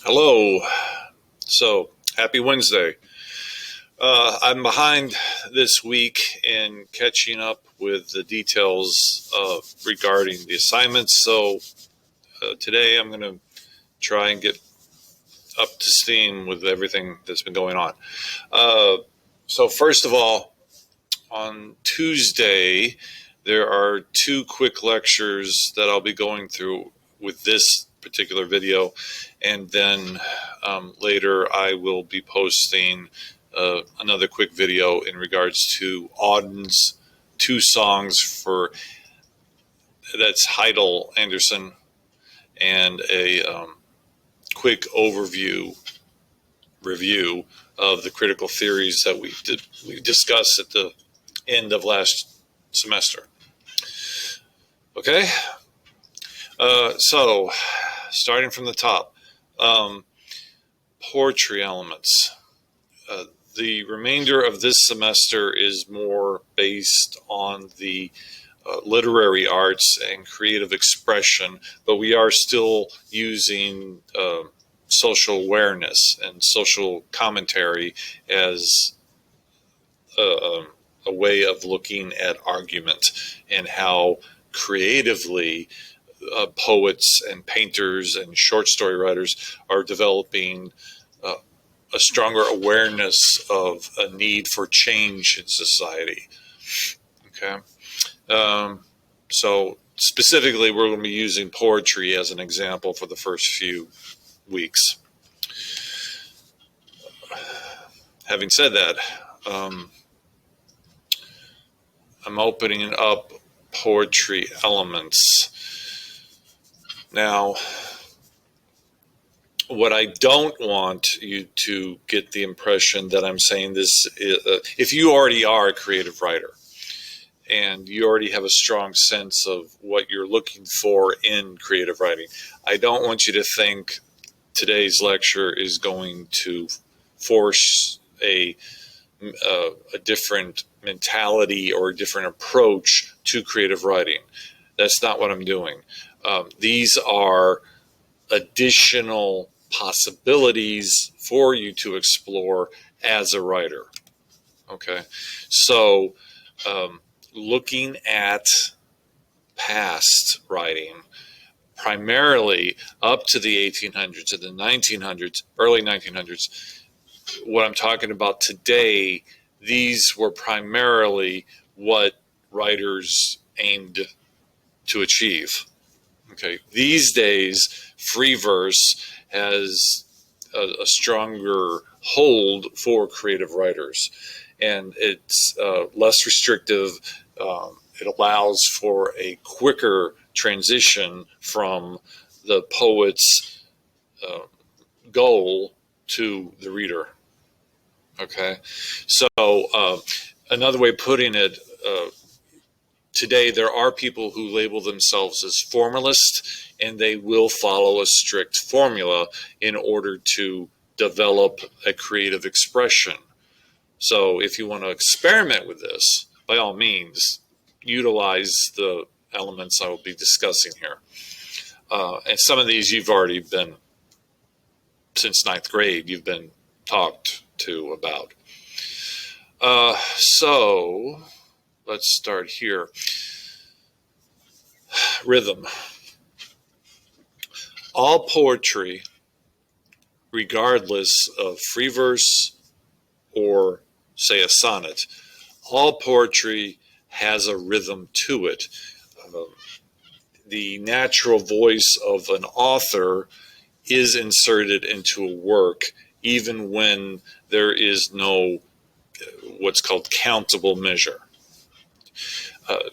Hello. So, happy Wednesday. I'm behind this week in catching up with the details regarding the assignments. So, today I'm going to try and get up to steam with everything that's been going on. So, first of all, on Tuesday, there are two quick lectures that I'll be going through with this particular video, and then later I will be posting another quick video in regards to Auden's two songs for that's Heidel Anderson, and a quick overview review of the critical theories that we discussed at the end of last semester. Okay, so starting from the top, poetry elements. The remainder of this semester is more based on the literary arts and creative expression, but we are still using social awareness and social commentary as a way of looking at argument and how creatively poets and painters and short story writers are developing a stronger awareness of a need for change in society. Okay. So specifically, we're going to be using poetry as an example for the first few weeks. Having said that, I'm opening up poetry elements. Now, what I don't want you to get the impression that I'm saying this is, if you already are a creative writer and you already have a strong sense of what you're looking for in creative writing, I don't want you to think today's lecture is going to force a different mentality or a different approach to creative writing. That's not what I'm doing. These are additional possibilities for you to explore as a writer. Okay, so looking at past writing, primarily up to the 1800s and the 1900s, early 1900s, what I'm talking about today, these were primarily what writers aimed to achieve. Okay, these days, free verse has a stronger hold for creative writers, and it's less restrictive. It allows for a quicker transition from the poet's goal to the reader. Okay, so another way of putting it, today there are people who label themselves as formalists, and they will follow a strict formula in order to develop a creative expression. So if you want to experiment with this, by all means, utilize the elements I will be discussing here. And some of these you've already been, since ninth grade, you've been talked to about. So let's start here. Rhythm. All poetry, regardless of free verse or, say, a sonnet, all poetry has a rhythm to it. The natural voice of an author is inserted into a work even when there is no what's called countable measure.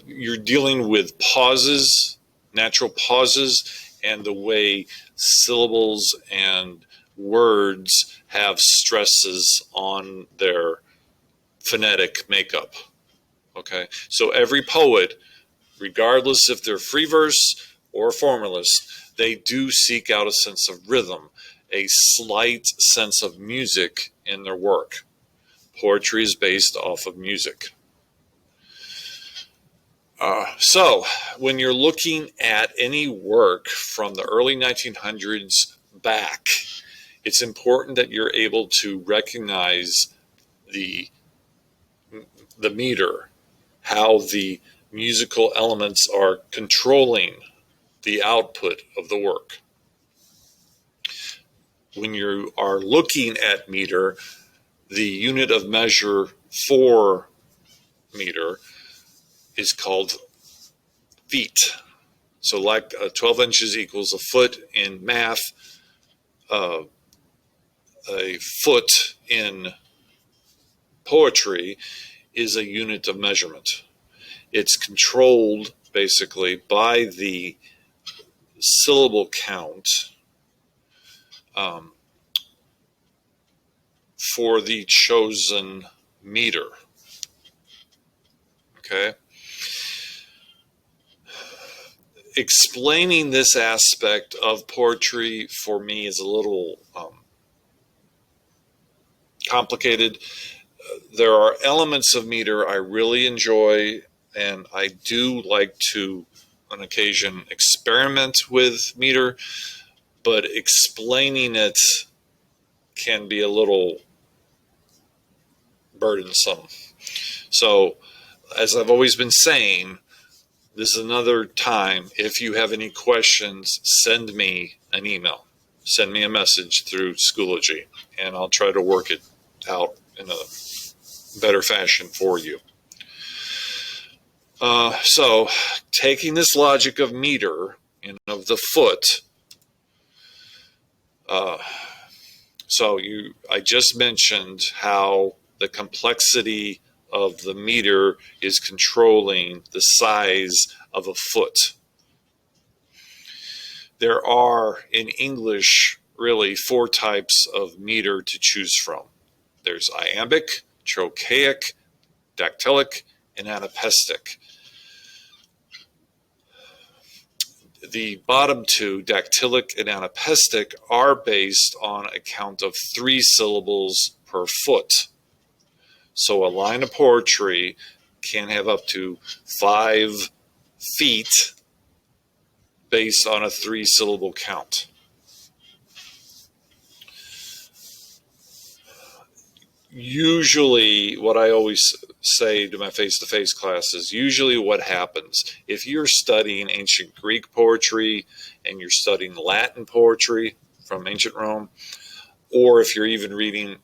You're dealing with pauses, natural pauses, and the way syllables and words have stresses on their phonetic makeup. Okay, so every poet, regardless if they're free verse or formalist, they do seek out a sense of rhythm, a slight sense of music in their work. Poetry is based off of music. So when you're looking at any work from the early 1900s back, it's important that you're able to recognize the meter, how the musical elements are controlling the output of the work. When you are looking at meter, the unit of measure for meter is called feet. So like 12 inches equals a foot in math, a foot in poetry is a unit of measurement. It's controlled basically by the syllable count for the chosen meter. Okay. Explaining this aspect of poetry for me is a little complicated. There are elements of meter I really enjoy, and I do like to, on occasion, experiment with meter, but explaining it can be a little burdensome. So, as I've always been saying, this is another time. If you have any questions, send me an email. Send me a message through Schoology, and I'll try to work it out in a better fashion for you. So, taking this logic of meter and of the foot, I just mentioned how the complexity of the meter is controlling the size of a foot. There are, in English, really 4 types of meter to choose from. There's iambic, trochaic, dactylic, and anapestic. The bottom 2, dactylic and anapestic, are based on a count of 3 syllables per foot. So a line of poetry can have up to 5 feet based on a 3-syllable count. Usually, what I always say to my face-to-face classes, usually what happens, if you're studying ancient Greek poetry and you're studying Latin poetry from ancient Rome, or if you're even reading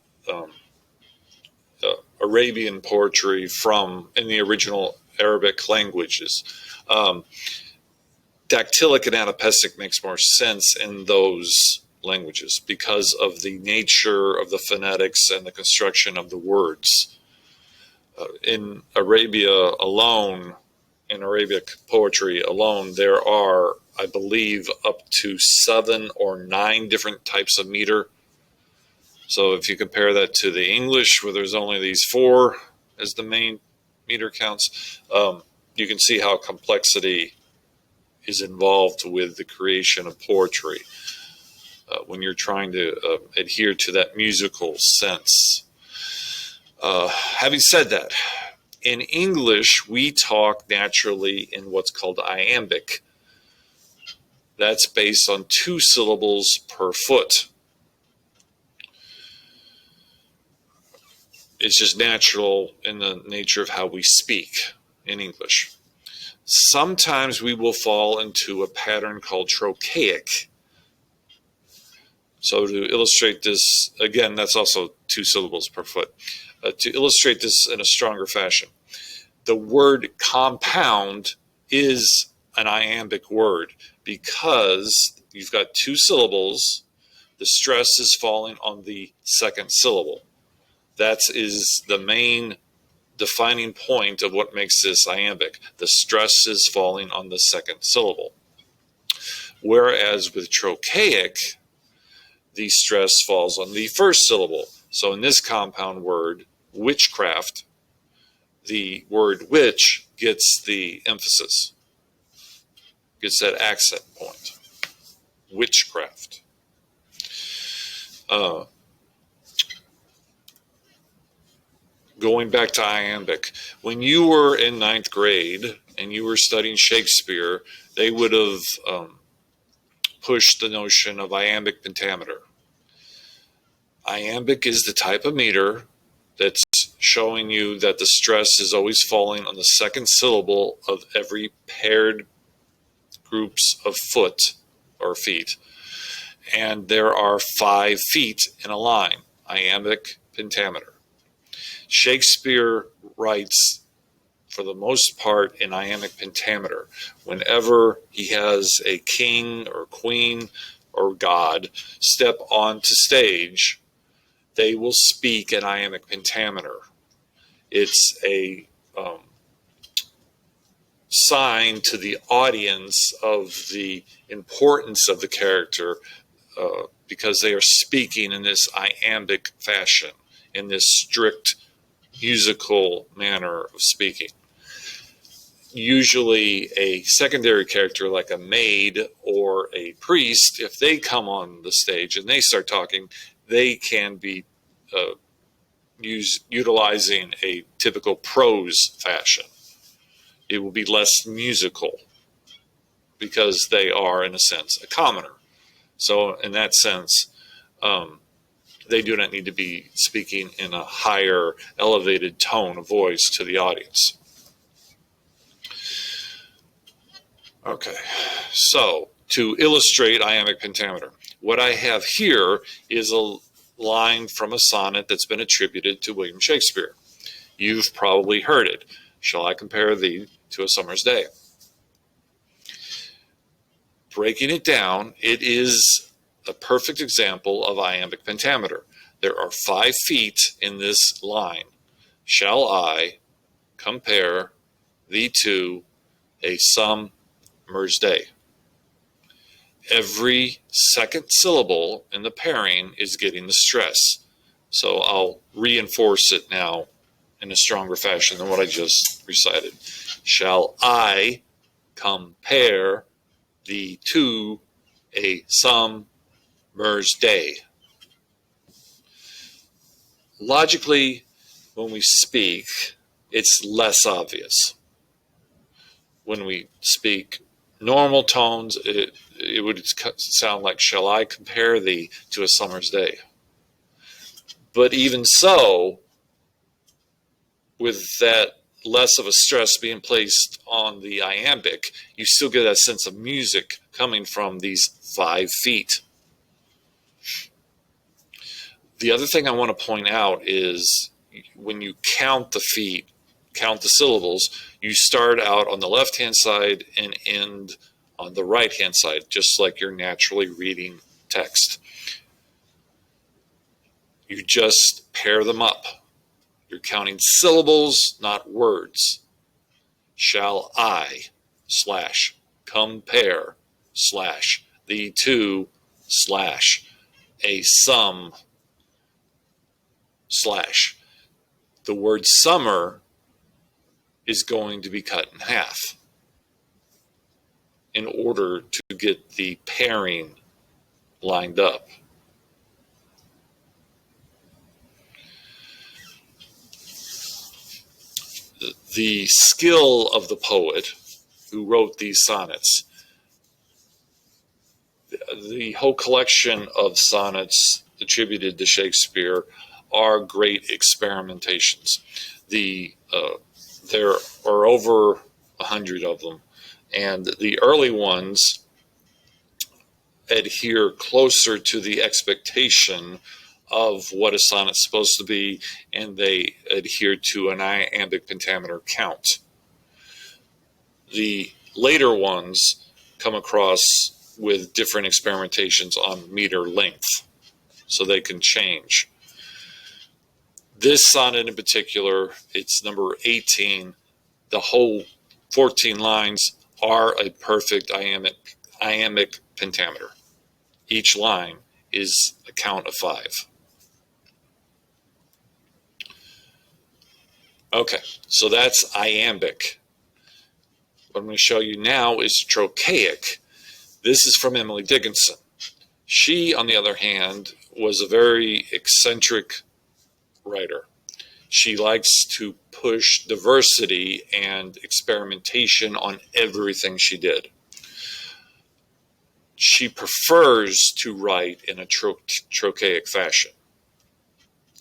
Arabian poetry in the original Arabic languages, dactylic and anapestic makes more sense in those languages because of the nature of the phonetics and the construction of the words. In Arabia alone, in Arabic poetry alone, there are, I believe, up to 7 or 9 different types of meter. So if you compare that to the English, where there's only these 4 as the main meter counts, you can see how complexity is involved with the creation of poetry when you're trying to adhere to that musical sense. Having said that, in English, we talk naturally in what's called iambic. That's based on 2 syllables per foot. It's just natural in the nature of how we speak in English. Sometimes we will fall into a pattern called trochaic. So to illustrate this, again, that's also 2 syllables per foot. To illustrate this in a stronger fashion, the word compound is an iambic word because you've got 2 syllables. The stress is falling on the second syllable. That is the main defining point of what makes this iambic. The stress is falling on the second syllable. Whereas with trochaic, the stress falls on the first syllable. So in this compound word, witchcraft, the word witch gets the emphasis, gets that accent point. Witchcraft. Going back to iambic, when you were in 9th grade and you were studying Shakespeare, they would have pushed the notion of iambic pentameter. Iambic is the type of meter that's showing you that the stress is always falling on the second syllable of every paired groups of foot or feet. And there are 5 feet in a line, iambic pentameter. Shakespeare writes, for the most part, in iambic pentameter. Whenever he has a king or queen or god step onto stage, they will speak in iambic pentameter. It's a sign to the audience of the importance of the character because they are speaking in this iambic fashion, in this strict musical manner of speaking. Usually a secondary character like a maid or a priest, if they come on the stage and they start talking, they can be utilizing a typical prose fashion. It will be less musical because they are, in a sense, a commoner. So in that sense, they do not need to be speaking in a higher, elevated tone of voice to the audience. Okay, so to illustrate iambic pentameter, what I have here is a line from a sonnet that's been attributed to William Shakespeare. You've probably heard it. Shall I compare thee to a summer's day? Breaking it down, it is a perfect example of iambic pentameter. There are 5 feet in this line. Shall I compare thee to a summer's day? Every second syllable in the pairing is getting the stress. So I'll reinforce it now in a stronger fashion than what I just recited. Shall I compare thee to a summer's day? Logically, when we speak, it's less obvious. When we speak normal tones, it would sound like, shall I compare thee to a summer's day? But even so, with that less of a stress being placed on the iambic, you still get that sense of music coming from these 5 feet. The other thing I want to point out is when you count the feet, count the syllables, you start out on the left-hand side and end on the right-hand side, just like you're naturally reading text. You just pair them up. You're counting syllables, not words. Shall I / compare / thee to / a sum / the word summer is going to be cut in half in order to get the pairing lined up. The skill of the poet who wrote these sonnets, the whole collection of sonnets attributed to Shakespeare are great experimentations. There are over 100 of them, and the early ones adhere closer to the expectation of what a sonnet's supposed to be, and they adhere to an iambic pentameter count. The later ones come across with different experimentations on meter length, so they can change. This sonnet in particular, it's number 18. The whole 14 lines are a perfect iambic pentameter. Each line is a count of 5. Okay, so that's iambic. What I'm going to show you now is trochaic. This is from Emily Dickinson. She, on the other hand, was a very eccentric writer. She likes to push diversity and experimentation on everything she did. She prefers to write in a trochaic fashion.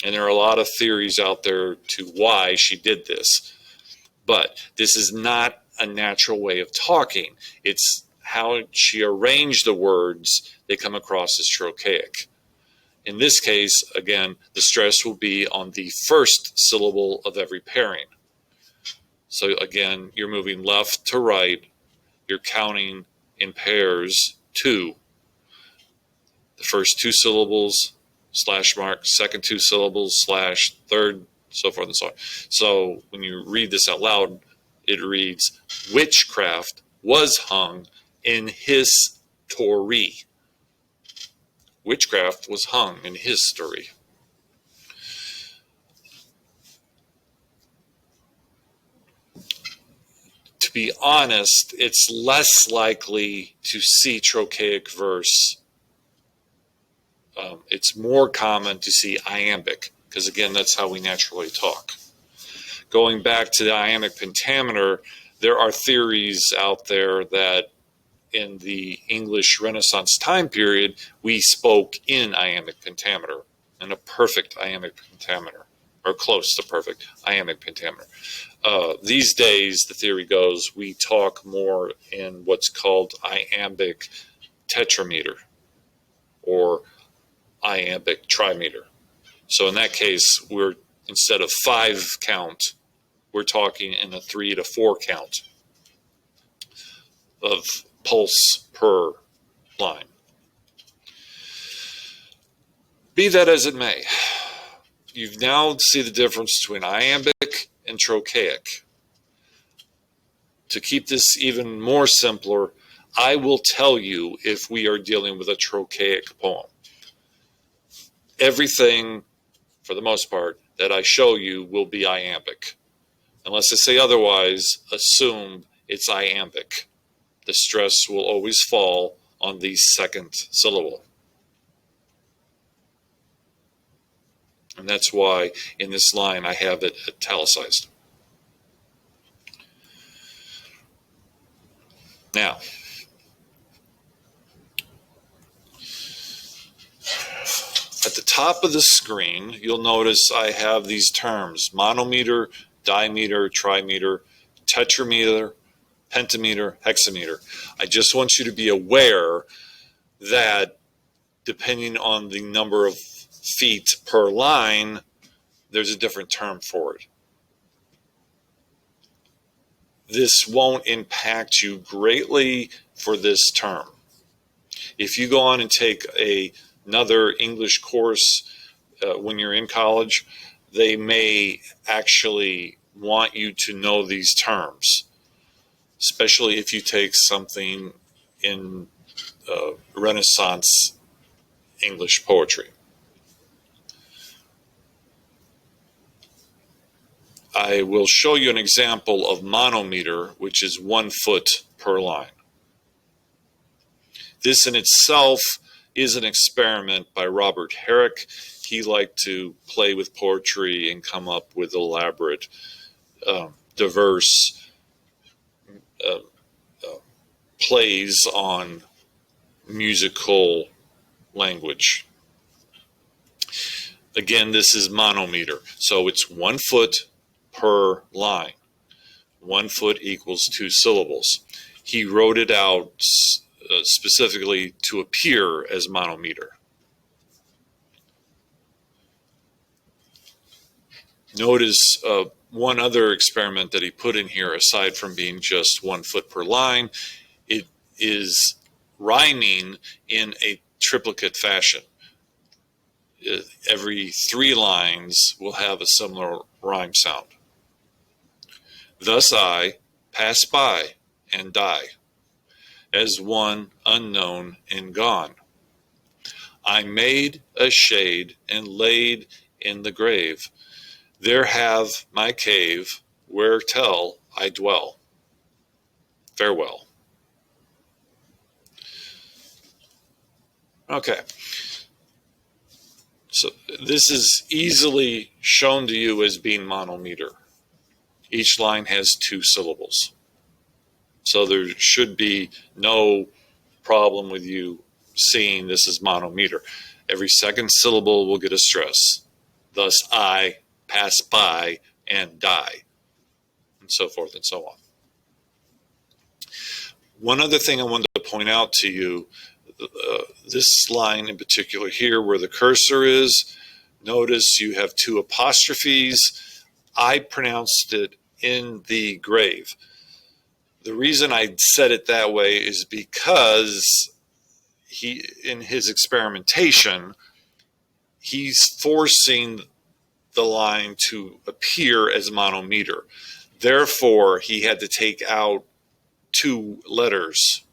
And there are a lot of theories out there to why she did this. But this is not a natural way of talking. It's how she arranged the words, they come across as trochaic. In this case, again, the stress will be on the first syllable of every pairing. So again, you're moving left to right. You're counting in pairs 2. The first 2 syllables, slash mark, second 2 syllables, slash, third, so forth and so on. So when you read this out loud, it reads, witchcraft was hung in history. Witchcraft was hung in history. To be honest, it's less likely to see trochaic verse. It's more common to see iambic, because again, that's how we naturally talk. Going back to the iambic pentameter, there are theories out there that in the English Renaissance time period, we spoke in iambic pentameter, in a perfect iambic pentameter, or close to perfect iambic pentameter. These days, the theory goes, we talk more in what's called iambic tetrameter, or iambic trimeter. So in that case, we're, instead of 5 count, we're talking in a 3 to 4 count of pulse per line. Be that as it may, you now see the difference between iambic and trochaic. To keep this even more simpler, I will tell you if we are dealing with a trochaic poem. Everything, for the most part, that I show you will be iambic. Unless I say otherwise, assume it's iambic. The stress will always fall on the second syllable. And that's why in this line I have it italicized. Now, at the top of the screen, you'll notice I have these terms: monometer, dimeter, trimeter, tetrameter, pentameter, hexameter. I just want you to be aware that depending on the number of feet per line, there's a different term for it. This won't impact you greatly for this term. If you go on and take another English course when you're in college, they may actually want you to know these terms, especially if you take something in Renaissance English poetry. I will show you an example of monometer, which is 1 foot per line. This in itself is an experiment by Robert Herrick. He liked to play with poetry and come up with elaborate, diverse plays on musical language. Again, this is monometer, so it's 1 foot per line. 1 foot equals 2 syllables. He wrote it out specifically to appear as monometer. Notice one other experiment that he put in here, aside from being just 1 foot per line, it is rhyming in a triplicate fashion. Every 3 lines will have a similar rhyme sound. Thus I pass by and die, as one unknown and gone. I made a shade and laid in the grave. There have my cave, where tell I dwell. Farewell. Okay. So this is easily shown to you as being monometer. Each line has 2 syllables. So there should be no problem with you seeing this as monometer. Every second syllable will get a stress. thus I pass by and die, and so forth and so on. One other thing I wanted to point out to you, this line in particular here where the cursor is, notice you have two apostrophes. I pronounced it in the grave. The reason I said it that way is because in his experimentation, he's forcing the line to appear as monometer. Therefore, he had to take out two letters.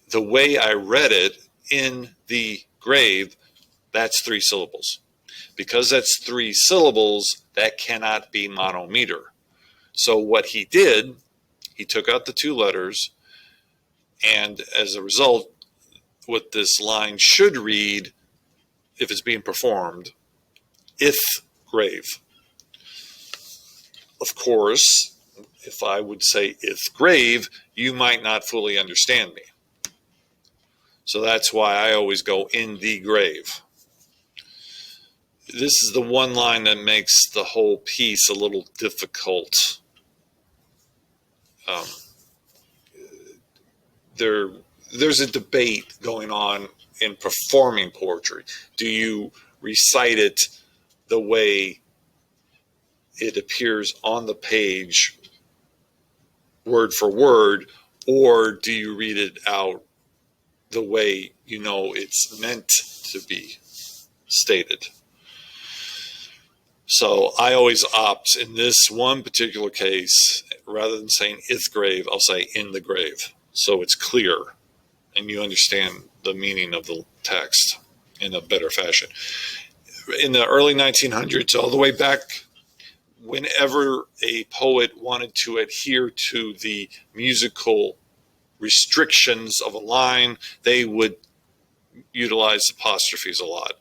The way I read it in the grave, that's 3 syllables. Because that's 3 syllables, that cannot be monometer. So what he did, he took out the 2 letters, and as a result, what this line should read, if it's being performed, if grave. Of course, if I would say if grave, you might not fully understand me. So that's why I always go in the grave. This is the one line that makes the whole piece a little difficult. There's a debate going on in performing poetry. Do you recite it the way it appears on the page, word for word, or do you read it out the way you know it's meant to be stated? So I always opt in this one particular case, rather than saying "ith grave," I'll say "in the grave," so it's clear and you understand the meaning of the text in a better fashion. In the early 1900s, all the way back, whenever a poet wanted to adhere to the musical restrictions of a line, they would utilize apostrophes a lot.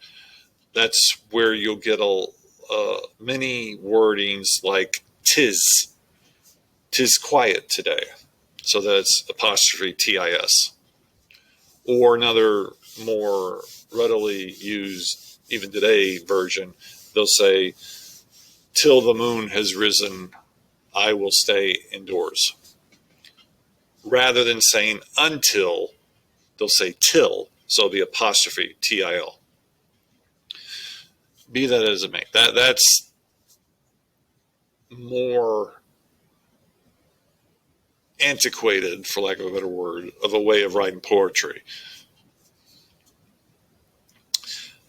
That's where you'll get many wordings like "tis quiet today," so that's apostrophe TIS. Or another more readily used, even today, version, they'll say, "Till the moon has risen, I will stay indoors." Rather than saying "until," they'll say "till," so the apostrophe TIL. Be that as it may, that's more antiquated, for lack of a better word, of a way of writing poetry.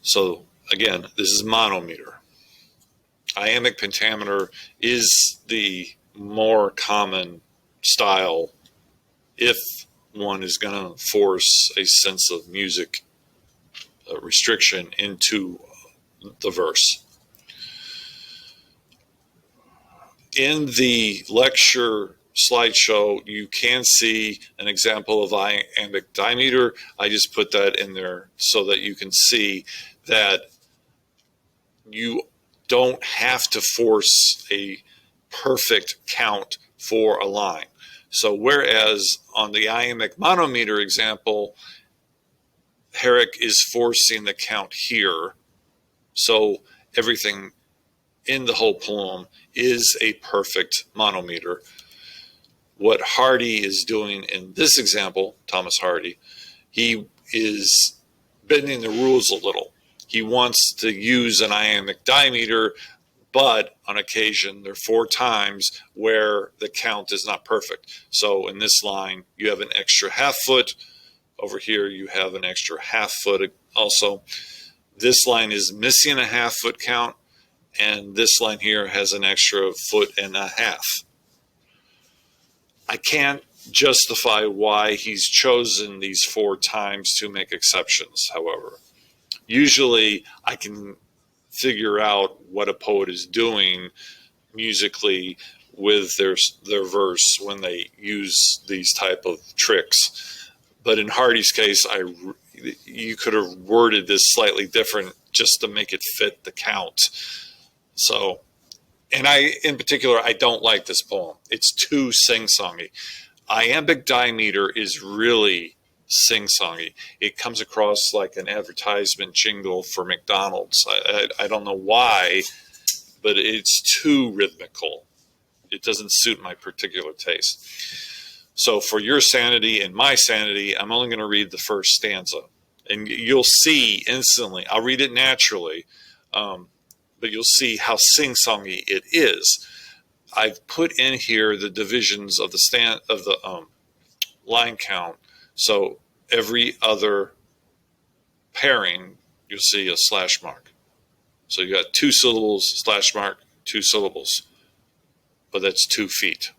So again, this is monometer. Iambic pentameter is the more common style if one is going to force a sense of music restriction into the verse. In the lecture slideshow, you can see an example of iambic dimeter. I just put that in there so that you can see that you don't have to force a perfect count for a line. So whereas on the iambic monometer example, Herrick is forcing the count here, so everything in the whole poem is a perfect monometer. What Hardy is doing in this example, Thomas Hardy, he is bending the rules a little. He wants to use an iambic dimeter, but on occasion there are 4 times where the count is not perfect. So in this line, you have an extra half foot. Over here, you have an extra half foot also. This line is missing a half foot count, and this line here has an extra foot and a half. I can't justify why he's chosen these 4 times to make exceptions, however. Usually I can figure out what a poet is doing musically with their verse when they use these type of tricks. But in Hardy's case, you could have worded this slightly different just to make it fit the count. So, and in particular, I don't like this poem. It's too sing-songy. Iambic dimeter is really sing-songy. It comes across like an advertisement jingle for McDonald's. I don't know why, but it's too rhythmical. It doesn't suit my particular taste. So for your sanity and my sanity, I'm only going to read the first stanza. And you'll see instantly, I'll read it naturally, but you'll see how sing-songy it is. I've put in here the divisions of the line count. So every other pairing, you'll see a slash mark. So you got 2 syllables, slash mark, 2 syllables. But that's 2 feet,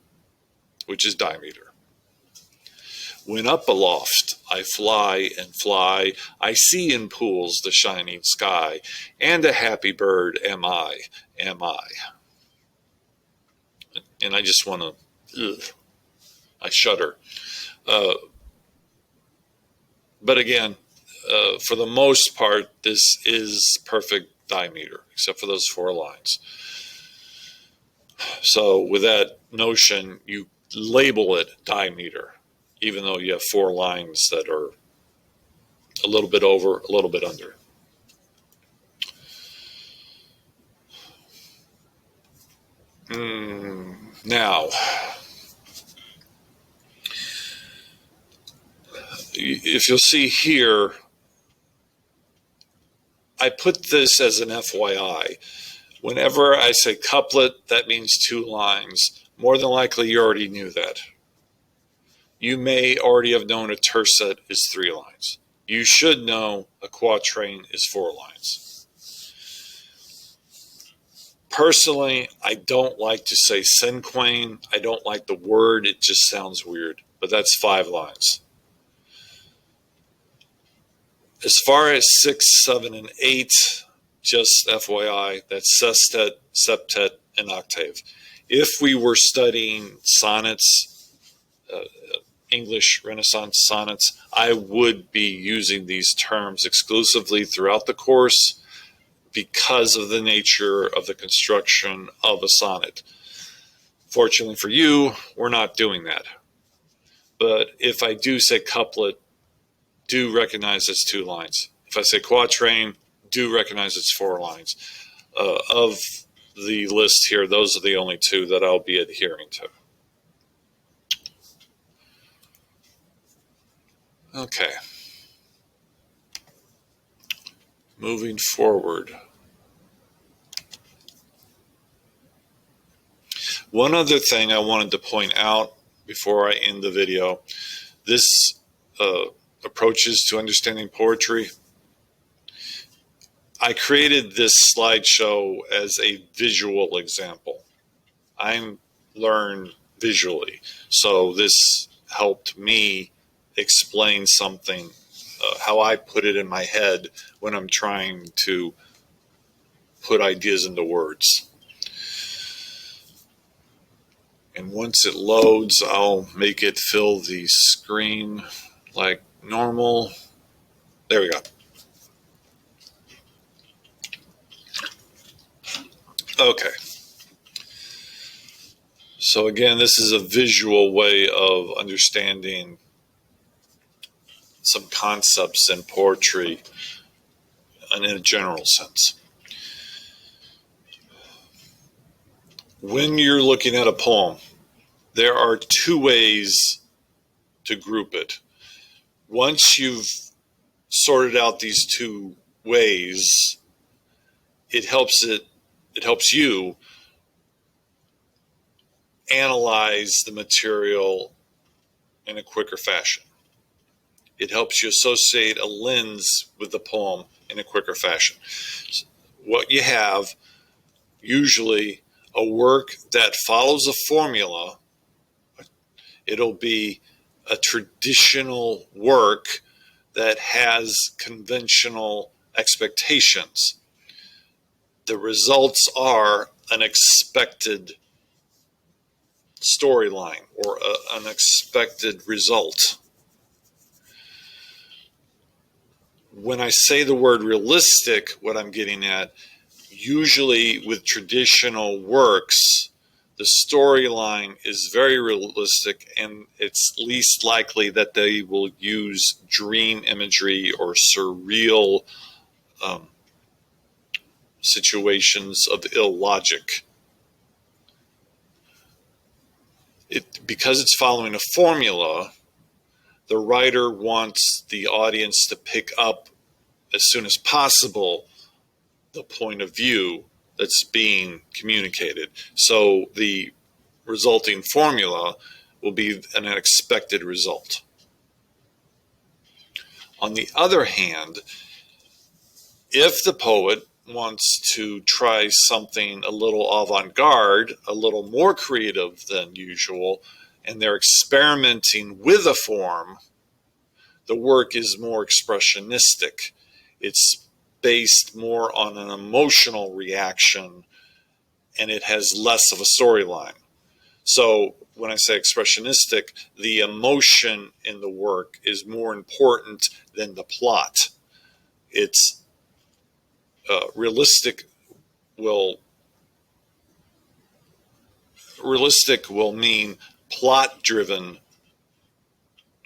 which is diameter. When up aloft, I fly and fly. I see in pools the shining sky, and a happy bird am I, am I. And I just want to, I shudder. But again, for the most part, this is perfect diameter, except for those 4 lines. So with that notion, you label it diameter, even though you have 4 lines that are a little bit over, a little bit under. Now, if you'll see here, I put this as an FYI. Whenever I say couplet, that means 2 lines. More than likely, you already knew that. You may already have known a tercet is 3 lines. You should know a quatrain is 4 lines. Personally, I don't like to say cinquain. I don't like the word. It just sounds weird. But that's 5 lines. As far as 6, 7, and 8, just FYI, that's sestet, septet, and octave. If we were studying sonnets, English Renaissance sonnets, I would be using these terms exclusively throughout the course because of the nature of the construction of a sonnet. Fortunately for you, we're not doing that. But if I do say couplet, do recognize it's 2 lines. If I say quatrain, do recognize it's 4 lines. Of the list here, those are the only 2 that I'll be adhering to. Okay. Moving forward. One other thing I wanted to point out before I end the video. This approaches to understanding poetry. I created this slideshow as a visual example. I learn visually, so this helped me explain something, how I put it in my head when I'm trying to put ideas into words. And once it loads, I'll make it fill the screen like normal. There we go. Okay. So again, this is a visual way of understanding some concepts in poetry and in a general sense. When you're looking at a poem, there are 2 ways to group it. Once you've sorted out these 2 ways, it helps you analyze the material in a quicker fashion. It helps you associate a lens with the poem in a quicker fashion. What you have, usually a work that follows a formula, it'll be a traditional work that has conventional expectations. The results are an expected storyline or an expected result. When I say the word realistic, what I'm getting at, usually with traditional works, the storyline is very realistic, and it's least likely that they will use dream imagery or surreal situations of illogic. Because it's following a formula, the writer wants the audience to pick up as soon as possible the point of view that's being communicated. So the resulting formula will be an unexpected result. On the other hand, if the poet wants to try something a little avant-garde, a little more creative than usual, and they're experimenting with a form, the work is more expressionistic. It's based more on an emotional reaction, and it has less of a storyline. So when I say expressionistic, the emotion in the work is more important than the plot. It's realistic will mean plot-driven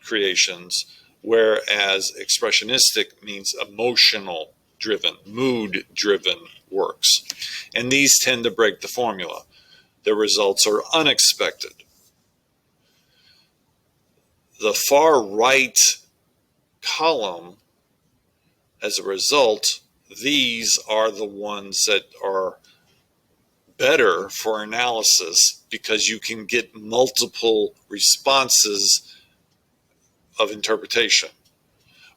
creations, whereas expressionistic means emotional-driven, mood-driven works. And these tend to break the formula. The results are unexpected. The far right column, as a result, these are the ones that are better for analysis because you can get multiple responses of interpretation.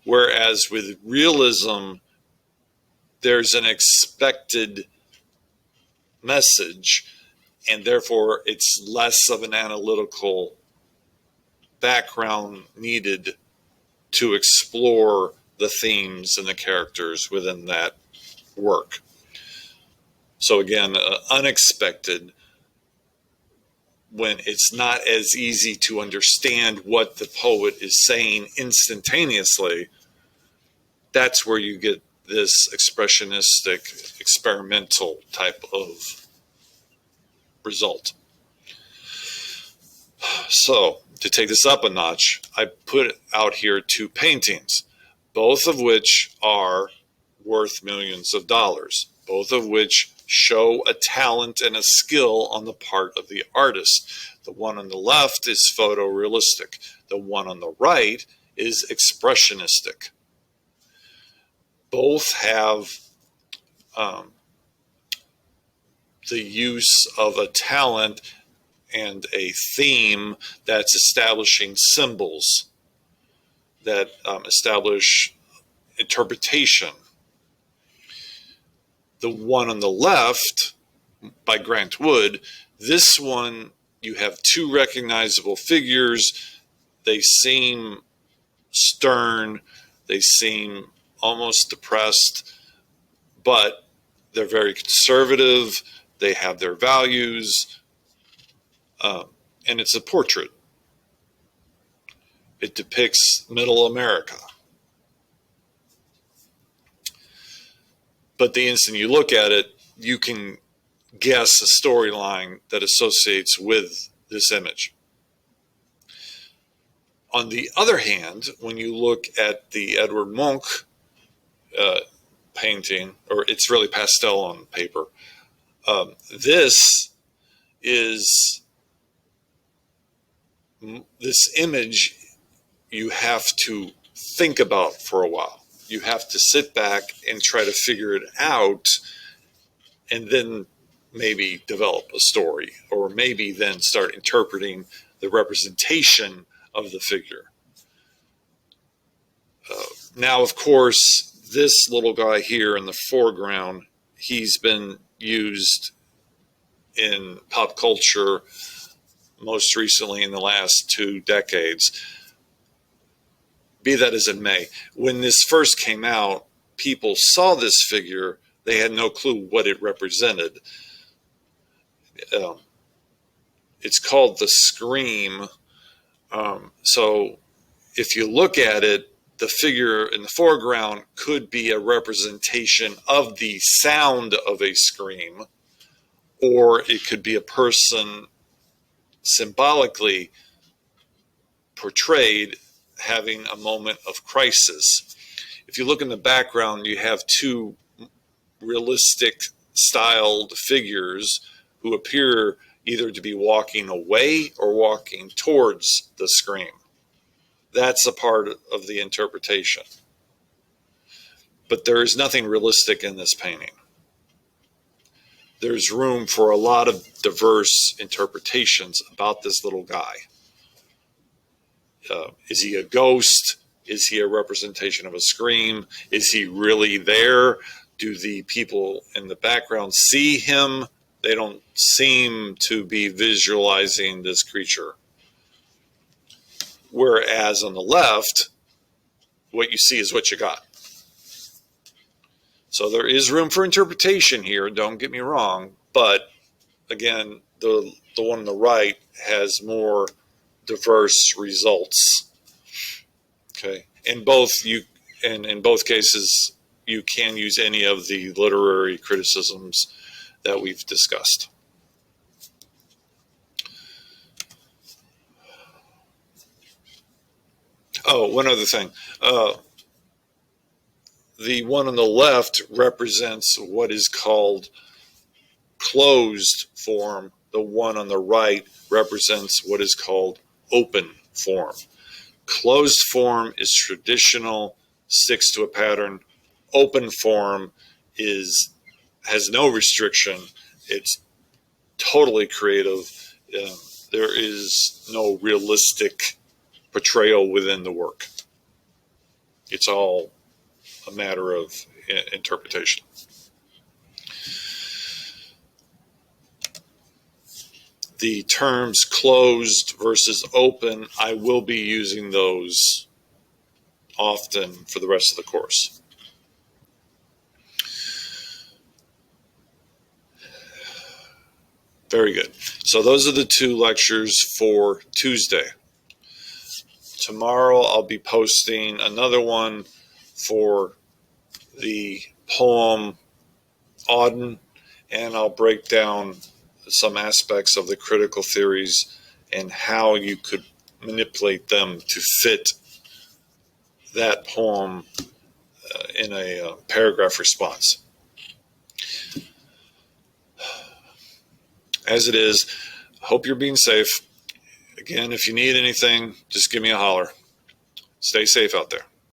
Whereas with realism, there's an expected message, and therefore it's less of an analytical background needed to explore the themes and the characters within that work. So again, unexpected, when it's not as easy to understand what the poet is saying instantaneously, that's where you get this expressionistic, experimental type of result. So, to take this up a notch, I put out here 2 paintings, both of which are worth millions of dollars, both of which show a talent and a skill on the part of the artist. The one on the left is photorealistic. The one on the right is expressionistic. Both have the use of a talent and a theme that's establishing symbols that establish interpretation. The one on the left, by Grant Wood, this one, you have 2 recognizable figures. They seem stern, they seem almost depressed, but they're very conservative, they have their values, and it's a portrait. It depicts middle America. But the instant you look at it, you can guess a storyline that associates with this image. On the other hand, when you look at the Edvard Munch painting, or it's really pastel on paper, this image you have to think about for a while. You have to sit back and try to figure it out, and then maybe develop a story, or maybe then start interpreting the representation of the figure. Now, of course, this little guy here in the foreground, he's been used in pop culture most recently in the last 2 decades. Be that as it may, when this first came out, people saw this figure, they had no clue what it represented. It's called the Scream. So if you look at it, the figure in the foreground could be a representation of the sound of a scream, or it could be a person symbolically portrayed having a moment of crisis. If you look in the background, you have two realistic styled figures who appear either to be walking away or walking towards the screen. That's a part of the interpretation. But there is nothing realistic in this painting. There's room for a lot of diverse interpretations about this little guy. Is he a ghost? Is he a representation of a scream? Is he really there? Do the people in the background see him? They don't seem to be visualizing this creature. Whereas on the left, what you see is what you got. So there is room for interpretation here, don't get me wrong, but again, the one on the right has more diverse results. Okay. In both cases, you can use any of the literary criticisms that we've discussed. Oh, one other thing. The one on the left represents what is called closed form. The one on the right represents what is called open form. Closed form is traditional, sticks to a pattern. Open form has no restriction. It's totally creative. There is no realistic portrayal within the work. It's all a matter of interpretation. The terms closed versus open, I will be using those often for the rest of the course. Very good. So those are the two lectures for Tuesday. Tomorrow I'll be posting another one for the poem Auden, and I'll break down some aspects of the critical theories and how you could manipulate them to fit that poem in a paragraph response. As it is, hope you're being safe. Again, if you need anything, just give me a holler. Stay safe out there.